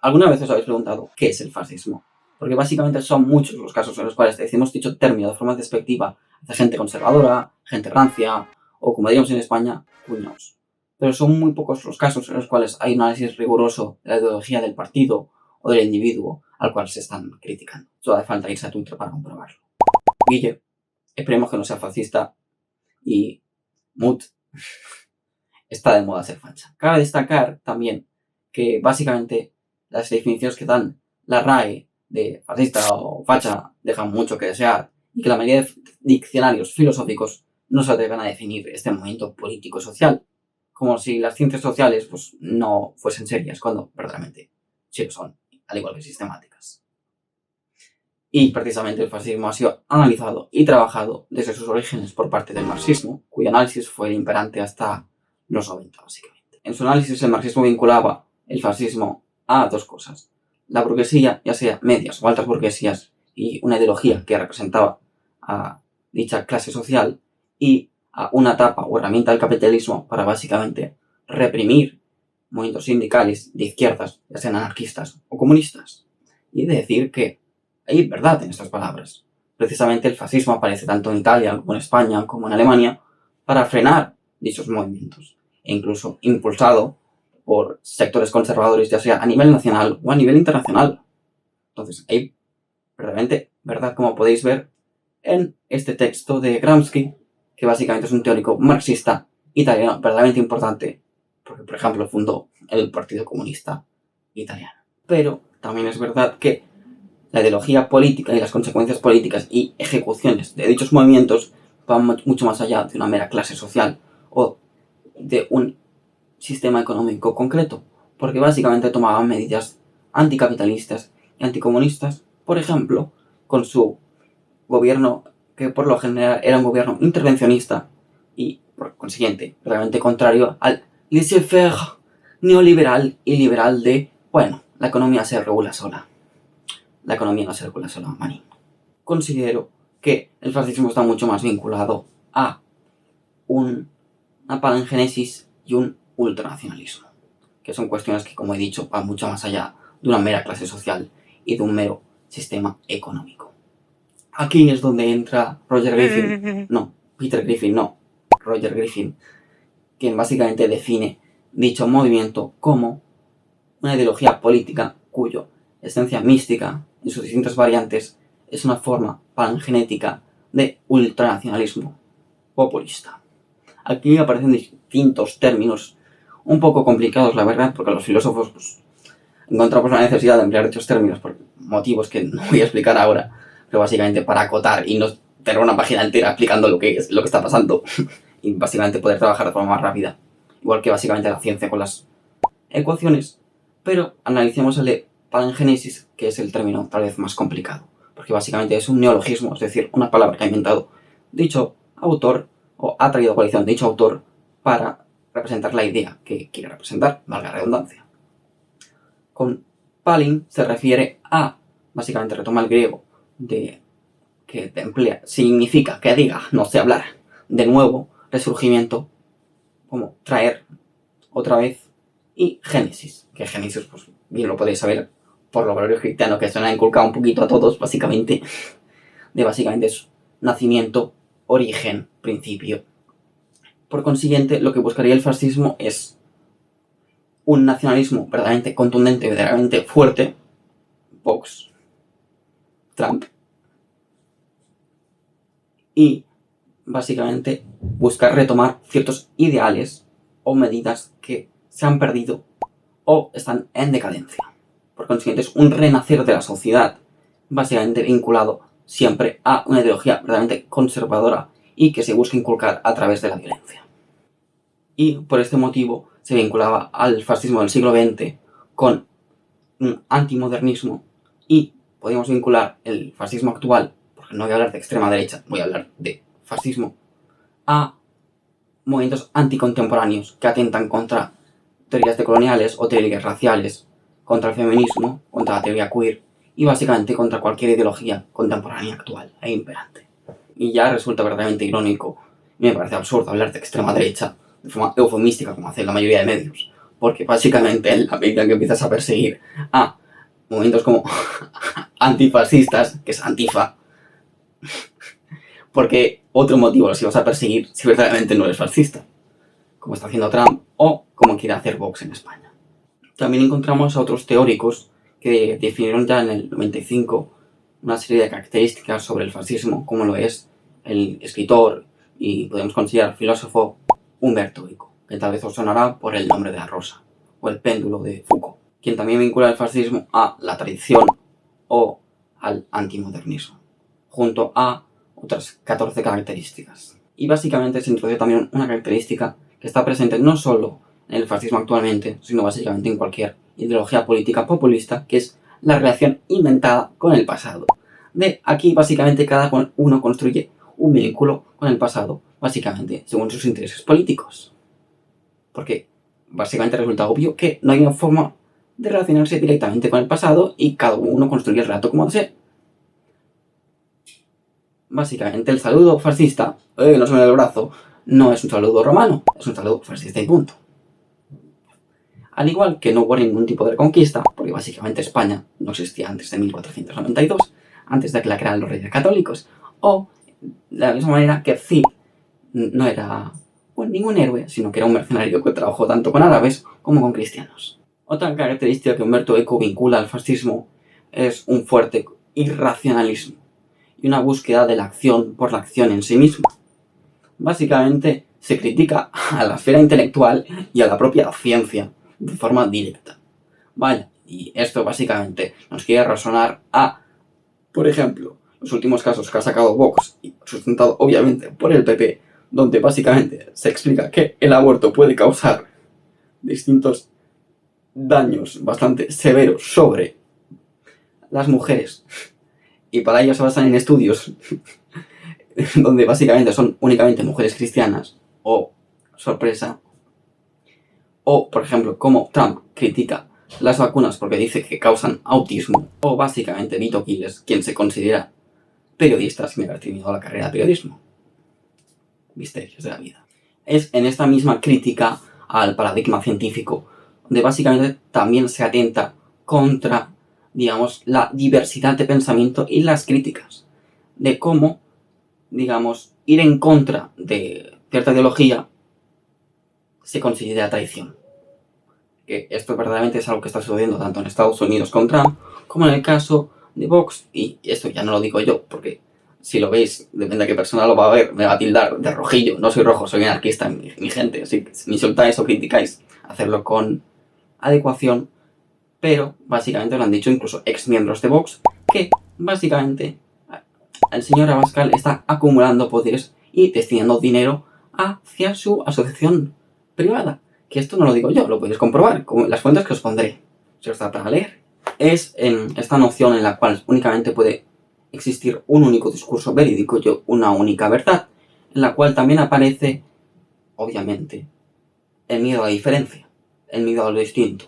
¿Alguna vez os habéis preguntado qué es el fascismo? Porque básicamente son muchos los casos en los cuales decimos dicho término de forma despectiva hacia gente conservadora, gente rancia, o como diríamos en España, cuñados. Pero son muy pocos los casos en los cuales hay un análisis riguroso de la ideología del partido o del individuo al cual se están criticando. Solo hace falta irse a Twitter para comprobarlo. Guille, esperemos que no sea fascista y Mut está de moda ser facha. Cabe destacar también que básicamente las definiciones que dan la RAE de fascista o facha dejan mucho que desear y que la mayoría de diccionarios filosóficos no se atreven a definir este movimiento político y social, como si las ciencias sociales pues, no fuesen serias, cuando verdaderamente sí lo son, al igual que sistemáticas. Y precisamente el fascismo ha sido analizado y trabajado desde sus orígenes por parte del marxismo, cuyo análisis fue el imperante hasta los 90, básicamente. En su análisis, el marxismo vinculaba el fascismo a dos cosas: la burguesía, ya sea medias o altas burguesías, y una ideología que representaba a dicha clase social, y a una etapa o herramienta del capitalismo para básicamente reprimir movimientos sindicales de izquierdas, ya sean anarquistas o comunistas. Y de decir que hay verdad en estas palabras. Precisamente el fascismo aparece tanto en Italia como en España como en Alemania para frenar dichos movimientos, e incluso impulsado por sectores conservadores, ya sea a nivel nacional o a nivel internacional. Entonces, hay verdaderamente verdad, como podéis ver en este texto de Gramsci, que básicamente es un teórico marxista italiano verdaderamente importante, porque, por ejemplo, fundó el Partido Comunista Italiano. Pero también es verdad que la ideología política y las consecuencias políticas y ejecuciones de dichos movimientos van mucho más allá de una mera clase social o de un sistema económico concreto, porque básicamente tomaban medidas anticapitalistas y anticomunistas, por ejemplo, con su gobierno, que por lo general era un gobierno intervencionista y, por consiguiente, realmente contrario al laissez-faire neoliberal y liberal de, bueno, la economía se regula sola. La economía no se regula sola, maní. Considero que el fascismo está mucho más vinculado a una palangénesis y un ultranacionalismo, que son cuestiones que, como he dicho, van mucho más allá de una mera clase social y de un mero sistema económico. Aquí es donde entra Roger Griffin, quien básicamente define dicho movimiento como una ideología política cuyo esencia mística, en sus distintas variantes, es una forma pangenética de ultranacionalismo populista. Aquí aparecen distintos términos un poco complicados, la verdad, porque los filósofos pues, encontramos la necesidad de emplear dichos términos por motivos que no voy a explicar ahora, pero básicamente para acotar y no tener una página entera explicando lo que está pasando y básicamente poder trabajar de forma más rápida, igual que básicamente la ciencia con las ecuaciones. Pero analicemos el de palangénesis, que es el término tal vez más complicado, porque básicamente es un neologismo, es decir, una palabra que ha inventado dicho autor o ha traído a coalición dicho autor para representar la idea que quiere representar, valga la redundancia. Con palin se refiere a, básicamente retoma el griego, de que emplea, significa que diga, no sé hablar, de nuevo, resurgimiento, como traer otra vez, y génesis, que génesis, pues bien lo podéis saber por lo valores cristianos que se nos ha inculcado un poquito a todos, básicamente, de básicamente es nacimiento, origen, principio. Por consiguiente, lo que buscaría el fascismo es un nacionalismo verdaderamente contundente, verdaderamente fuerte, Vox, Trump, y básicamente buscar retomar ciertos ideales o medidas que se han perdido o están en decadencia. Por consiguiente, es un renacer de la sociedad, básicamente vinculado siempre a una ideología verdaderamente conservadora y que se busca inculcar a través de la violencia. Y por este motivo se vinculaba al fascismo del siglo XX con un antimodernismo, y podemos vincular el fascismo actual, porque no voy a hablar de extrema derecha, voy a hablar de fascismo, a movimientos anticontemporáneos que atentan contra teorías decoloniales o teorías raciales, contra el feminismo, contra la teoría queer y básicamente contra cualquier ideología contemporánea actual e imperante. Y ya resulta verdaderamente irónico, me parece absurdo hablar de extrema derecha de forma eufemística como hacen la mayoría de medios, porque básicamente en la medida que empiezas a perseguir a movimientos como antifascistas, que es Antifa, porque otro motivo los ibas a perseguir si verdaderamente no eres fascista, como está haciendo Trump o como quiere hacer Vox en España. También encontramos a otros teóricos que definieron ya en el 95 una serie de características sobre el fascismo, como lo es el escritor y podemos considerar filósofo Humberto Eco, que tal vez os sonará por el nombre de la rosa, o el péndulo de Foucault, quien también vincula el fascismo a la tradición o al antimodernismo, junto a otras 14 características. Y básicamente se introduce también una característica que está presente no solo en el fascismo actualmente, sino básicamente en cualquier ideología política populista, que es la relación inventada con el pasado. De aquí básicamente cada uno construye un vínculo con el pasado, básicamente según sus intereses políticos. Porque básicamente resulta obvio que no hay una forma de relacionarse directamente con el pasado y cada uno construye el relato como desee. Básicamente el saludo fascista, no se me da el brazo, no es un saludo romano, es un saludo fascista y punto. Al igual que no hubo ningún tipo de reconquista, porque básicamente España no existía antes de 1492, antes de que la crearan los reyes católicos, o de la misma manera que Cid no era ningún héroe, sino que era un mercenario que trabajó tanto con árabes como con cristianos. Otra característica que Humberto Eco vincula al fascismo es un fuerte irracionalismo y una búsqueda de la acción por la acción en sí misma. Básicamente se critica a la esfera intelectual y a la propia ciencia de forma directa. Vaya, y esto básicamente nos quiere resonar a, por ejemplo, los últimos casos que ha sacado Vox, y sustentado obviamente por el PP, donde básicamente se explica que el aborto puede causar distintos daños bastante severos sobre las mujeres, y para ello se basan en estudios donde básicamente son únicamente mujeres cristianas, o, sorpresa, o, por ejemplo, como Trump critica las vacunas porque dice que causan autismo, o básicamente Vito Quiles, quien se considera periodista sin haber terminado la carrera de periodismo. Misterios de la vida. Es en esta misma crítica al paradigma científico donde básicamente también se atenta contra, digamos, la diversidad de pensamiento y las críticas de cómo, digamos, ir en contra de cierta ideología se considera traición. Que esto verdaderamente es algo que está sucediendo tanto en Estados Unidos con Trump como en el caso de Vox, y esto ya no lo digo yo porque si lo veis, depende de qué persona lo va a ver, me va a tildar de rojillo. No soy rojo, soy anarquista, mi gente, así que si me insultáis o criticáis, hacerlo con adecuación, pero básicamente lo han dicho incluso ex miembros de Vox, que básicamente el señor Abascal está acumulando poderes y destinando dinero hacia su asociación privada. Que esto no lo digo yo, lo podéis comprobar con las fuentes que os pondré, si os da para leer. Es en esta noción en la cual únicamente puede existir un único discurso verídico y una única verdad, en la cual también aparece, obviamente, el miedo a la diferencia, el miedo a lo distinto.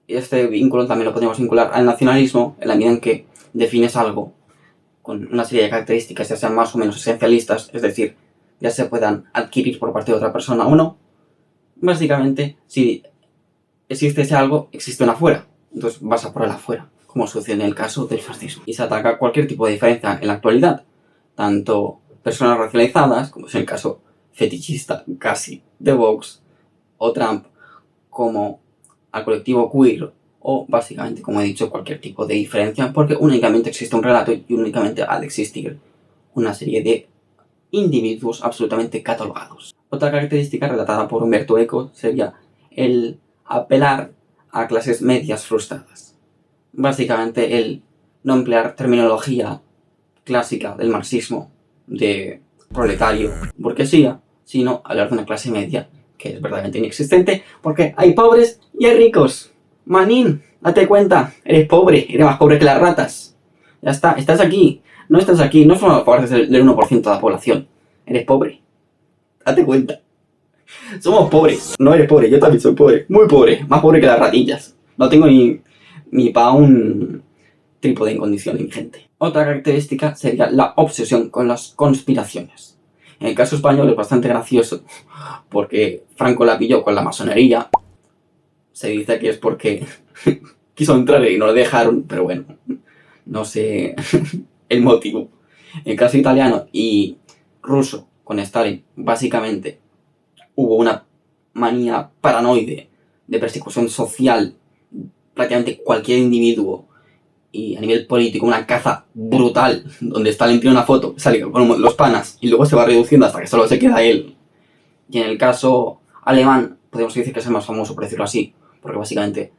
Y este vínculo también lo podemos vincular al nacionalismo, en la medida en que defines algo con una serie de características, ya sean más o menos esencialistas, es decir, ya se puedan adquirir por parte de otra persona o no. Básicamente, si existe ese algo, existe un afuera. Entonces vas a por el afuera, como sucede en el caso del fascismo. Y se ataca cualquier tipo de diferencia en la actualidad, tanto personas racializadas, como es el caso fetichista casi de Vox o Trump, como al colectivo queer, o básicamente, como he dicho, cualquier tipo de diferencia, porque únicamente existe un relato y únicamente ha de existir una serie de individuos absolutamente catalogados. Otra característica relatada por Humberto Eco sería el apelar a clases medias frustradas. Básicamente el no emplear terminología clásica del marxismo de proletario, burguesía, sino hablar de una clase media que es verdaderamente inexistente porque hay pobres y hay ricos. Manín, date cuenta, eres pobre, eres más pobre que las ratas. Ya está, estás aquí, no formas parte del 1% de la población. Eres pobre. Date cuenta. Somos pobres. No eres pobre, yo también soy pobre. Muy pobre, más pobre que las ratillas. No tengo ni para un trípode en condiciones, mi gente. Otra característica sería la obsesión con las conspiraciones. En el caso español es bastante gracioso porque Franco la pilló con la masonería se dice que es porque quiso entrar y no le dejaron, pero bueno, no sé el motivo. En el caso italiano y ruso con Stalin, básicamente hubo una manía paranoide de persecución social, prácticamente cualquier individuo, y a nivel político una caza brutal, donde Stalin tiene una foto, sale con los panas y luego se va reduciendo hasta que solo se queda él. Y en el caso alemán, podemos decir que es el más famoso, por decirlo así, porque básicamente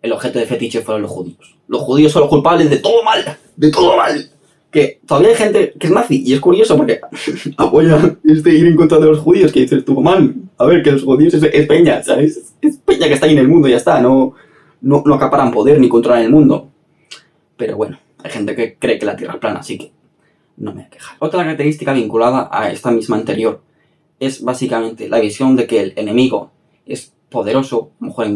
el objeto de fetiche fueron los judíos. Los judíos son los culpables de todo mal, de todo mal. Que todavía hay gente que es nazi, y es curioso porque apoya ir en contra de los judíos, que dices tú, man, a ver, que los judíos es peña, ¿sabes? Es peña que está ahí en el mundo y ya está, no acaparan poder ni controlan el mundo. Pero bueno, hay gente que cree que la Tierra es plana, así que no me voy a quejar. Otra característica vinculada a esta misma anterior es básicamente la visión de que el enemigo es poderoso, a lo mejor a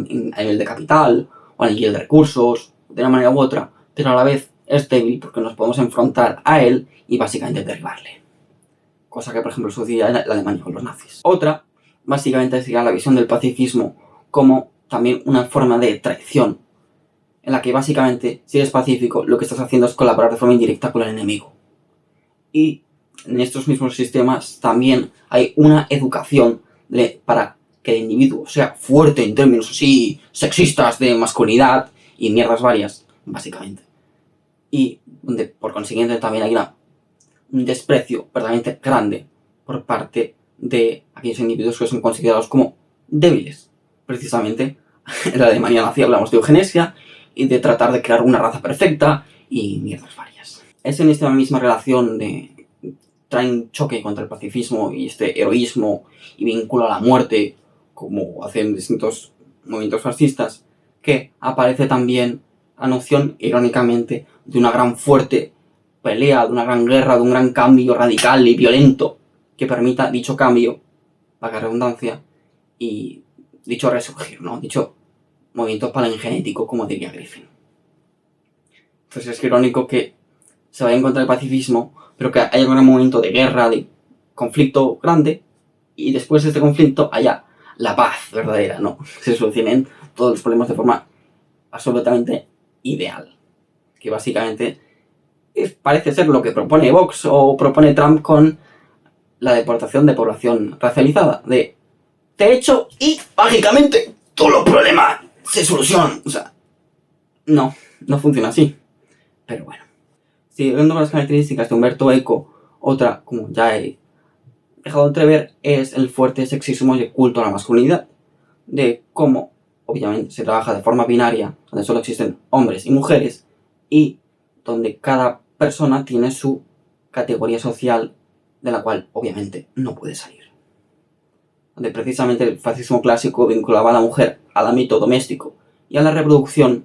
nivel de capital o a nivel de recursos, de una manera u otra, pero a la vez es débil porque nos podemos enfrentar a él y básicamente derribarle. Cosa que, por ejemplo, sucedía en la Alemania con los nazis. Otra, básicamente, sería la visión del pacifismo como también una forma de traición, en la que básicamente, si eres pacífico, lo que estás haciendo es colaborar de forma indirecta con el enemigo. Y en estos mismos sistemas también hay una educación para que el individuo sea fuerte en términos así sexistas de masculinidad y mierdas varias, básicamente. Y donde por consiguiente también hay un desprecio verdaderamente grande por parte de aquellos individuos que son considerados como débiles. Precisamente en la Alemania nazi hablamos de eugenesia y de tratar de crear una raza perfecta y mierdas varias. Es en esta misma relación de traen choque contra el pacifismo y este heroísmo y vínculo a la muerte, como hacen distintos movimientos fascistas, que aparece también la noción, irónicamente, de una gran fuerte pelea, de una gran guerra, de un gran cambio radical y violento que permita dicho cambio, valga redundancia, y dicho resurgir, ¿no? Dicho movimiento palingenético, como diría Griffin. Entonces es irónico que se vaya en contra del pacifismo, pero que haya un gran momento de guerra, de conflicto grande, y después de este conflicto haya la paz verdadera, ¿no? Se solucionen todos los problemas de forma absolutamente ideal. Que básicamente parece ser lo que propone Vox o propone Trump con la deportación de población racializada. De hecho, y mágicamente todos los problemas se solucionan. O sea, no funciona así. Pero bueno. Siguiendo con las características de Umberto Eco, otra, como ya he dejado de entrever, es el fuerte sexismo y el culto a la masculinidad. De cómo, obviamente, se trabaja de forma binaria, donde solo existen hombres y mujeres, y donde cada persona tiene su categoría social de la cual, obviamente, no puede salir. Donde precisamente el fascismo clásico vinculaba a la mujer al ámbito doméstico y a la reproducción,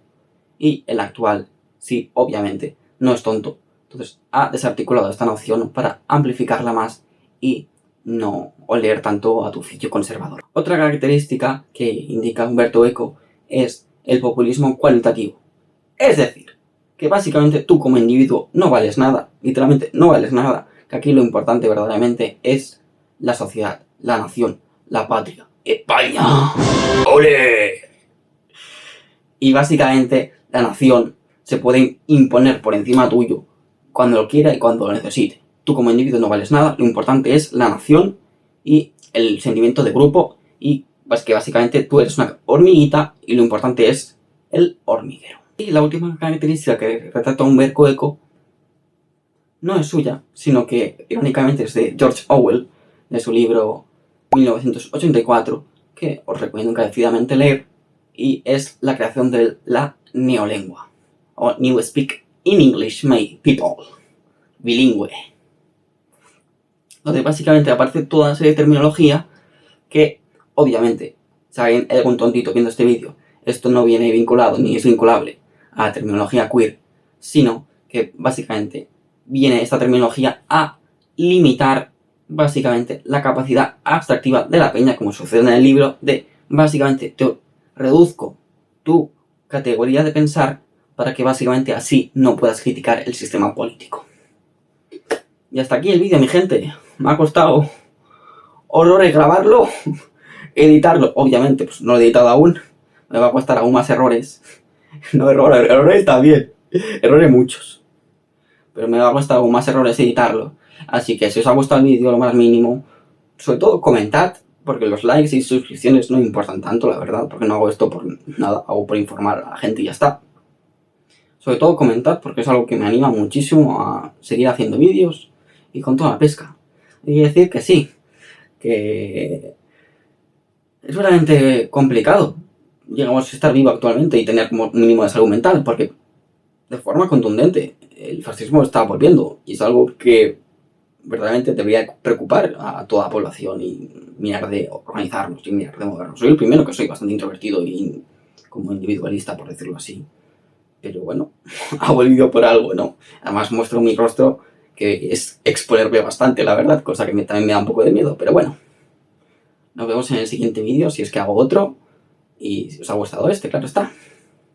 y el actual, sí, obviamente, no es tonto. Entonces ha desarticulado esta noción para amplificarla más y no oler tanto a tu oficio conservador. Otra característica que indica Umberto Eco es el populismo cualitativo. Es decir, que básicamente tú como individuo no vales nada, literalmente no vales nada, que aquí lo importante verdaderamente es la sociedad, la nación, la patria. ¡España! ¡Ole! Y básicamente la nación se puede imponer por encima tuyo cuando lo quiera y cuando lo necesite. Tú como individuo no vales nada, lo importante es la nación y el sentimiento de grupo, y pues que básicamente tú eres una hormiguita y lo importante es el hormiguero. Y la última característica que retrata Umberto Eco no es suya, sino que irónicamente es de George Orwell, de su libro 1984, que os recomiendo encarecidamente leer, y es la creación de la neolengua, o New Speak in English, my people, bilingüe, donde básicamente aparece toda una serie de terminología que, obviamente, si hay algún tontito viendo este vídeo, esto no viene vinculado ni es vinculable a la terminología queer, sino que básicamente viene esta terminología a limitar básicamente la capacidad abstractiva de la peña, como sucede en el libro, de básicamente te reduzco tu categoría de pensar para que básicamente así no puedas criticar el sistema político. Y hasta aquí el vídeo, mi gente. Me ha costado horrores grabarlo, editarlo, obviamente, pues no lo he editado aún. me va a costar aún más errores. No errores también. Errores muchos. Pero me va a costar aún más errores editarlo. Así que si os ha gustado el vídeo, lo más mínimo, sobre todo comentad, porque los likes y suscripciones no importan tanto, la verdad, porque no hago esto por nada, hago por informar a la gente y ya está. Sobre todo comentad, porque es algo que me anima muchísimo a seguir haciendo vídeos y con toda la pesca. Y decir que sí, que es verdaderamente complicado, digamos, estar vivo actualmente y tener como un mínimo de salud mental, porque de forma contundente el fascismo está volviendo y es algo que verdaderamente debería preocupar a toda la población y mirar de organizarnos y mirar de movernos. Soy el primero que soy bastante introvertido y como individualista, por decirlo así. Pero bueno, ha volvido por algo, ¿no? Además muestro mi rostro, que es exponerme bastante, la verdad, cosa que también me da un poco de miedo. Pero bueno, nos vemos en el siguiente vídeo, si es que hago otro. Y si os ha gustado este, claro está.